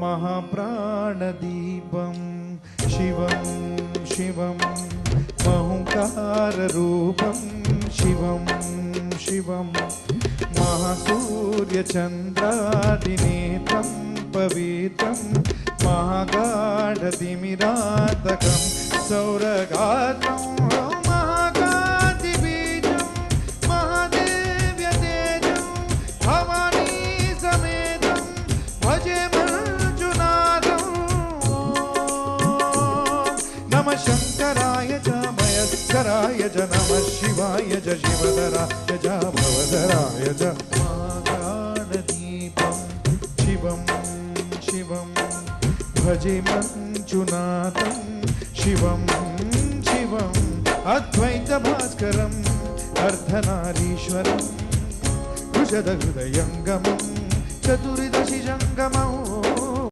महाप्राणदीपं शिवं शिवं महंकाररूपं शिवं शिवं महासूर्यचन्द्रादिनेत्रं पवित्रं महागाढतिमिरातकं सौरगात्रं महाकान्तिबीजं महादेव्यतेजं भवानी समेतं भजे मंजुनाथं। नमः शंकराय च मयस्कराय च नमः शिवाय च शिवधराय च भवधराय च महागाढदीपं शिवं शिवं भजे मंजुनाथं शिवं शिवं अद्वैतभास्करम् अर्धनारीश्वरं कुशदहृदयङ्गमं चतुर्दशि जङ्गमौ